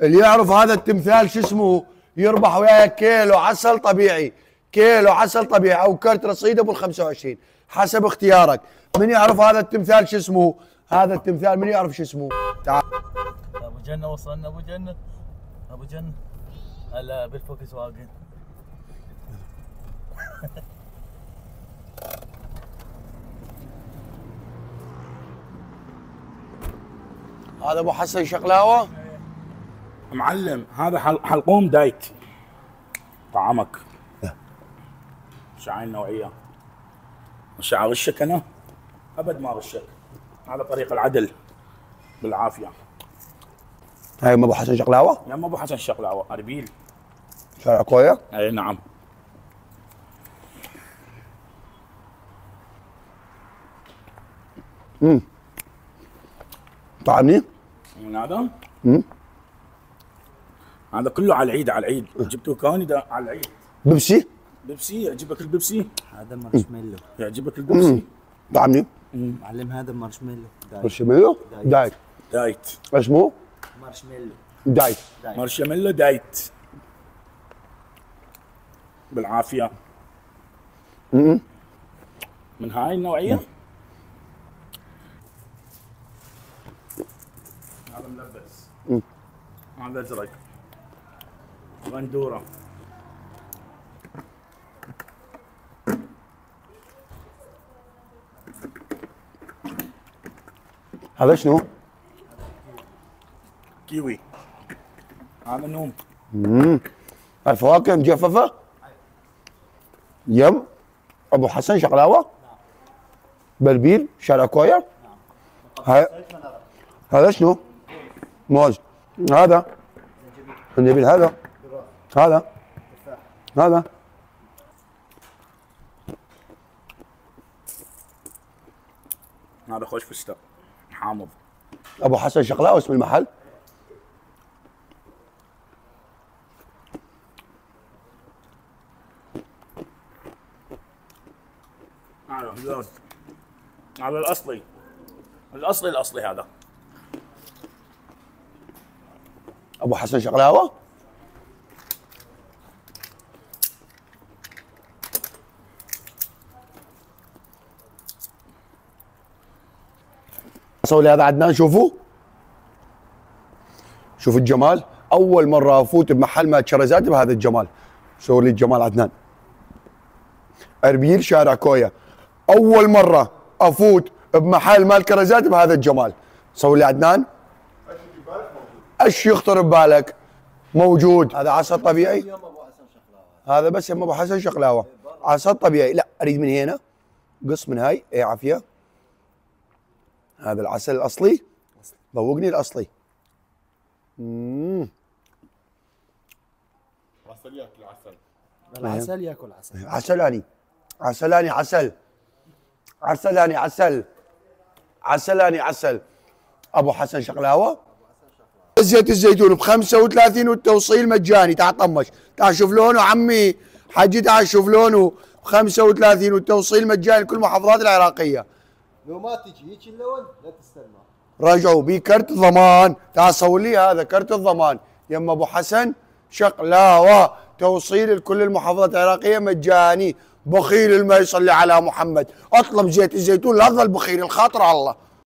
اللي يعرف هذا التمثال شو اسمه يربح وياك كيلو عسل طبيعي، كيلو عسل طبيعي او كرت رصيد ابو 25 حسب اختيارك. من يعرف هذا التمثال شو اسمه؟ هذا التمثال من يعرف شو اسمه؟ تعال ابو جنه، وصلنا ابو جنه. ابو جنه هلا بالفوكس واقف. هذا ابو حسن شقلاوه. معلم هذا حلقوم دايت طعمك. شعاع النوعيه مش اغشك انا ابد ما اغشك، على طريق العدل بالعافيه. هاي ام ابو حسن شقلاوه؟ يا ام ابو حسن شقلاوه اربيل شارع كويا؟ اي نعم. طعمني؟ من هذا؟ هذا كله على العيد، على العيد جبته كاندي على العيد. بيبسي؟ بيبسي يعجبك البيبسي؟ هذا مارشميلو. يعجبك البيبسي؟ طعمني؟ معلم هذا مارشميلو. مارشميلو؟ دايت. دايت. اسمه؟ مارشميلو. دايت. مارشميلو دايت. بالعافيه. من هاي النوعيه؟ هذا ملبس. هذا ازرق. غندوره. هذا شنو؟ كيوي. هذا نوم. الفواكه مجففه؟ يم ابو حسن شقلاوه؟ بربيل شارع كويا؟ هذا شنو؟ موز. هذا زنجبيل. هذا هذا هذا خوش فستق حامض. ابو حسن شقلاوه اسم المحل. هذا الاصلي هذا. ابو حسن شقلاوه. سوي لي هذا عدنان. شوفوا الجمال. اول مره افوت بمحل مال شرزات بهذا الجمال. سوي لي الجمال عدنان. اربيل شارع كويا. اول مره افوت بمحل مال كرزات بهذا الجمال. سوي لي عدنان. ايش يخطر ببالك موجود. هذا عسل طبيعي. هذا بس يم ابو حسن شقلاوه عسل طبيعي. لا اريد من هنا قص من هاي. اي عافيه. هذا العسل الاصلي. ذوقني الاصلي. عسل ياكل عسل. العسل ياكل عسل. عسلاني عسل. عسلاني عسل. عسلاني عسل. ابو حسن شقلاوه. زيت الزيتون ب 35 والتوصيل مجاني. تعال طمش. تعال شوف لونه عمي حجي. تعال شوف لونه ب 35 والتوصيل مجاني كل المحافظات العراقيه. لو ما تجي هيك اللون لا تستنى. رجعوا بي كرت ضمان. تعال صور لي هذا كرت الضمان يم ابو حسن شقلاوه. توصيل لكل المحافظات العراقيه مجاني. بخيل ما يصلي على محمد. اطلب زيت الزيتون لا تظل بخيل الخاطر على الله.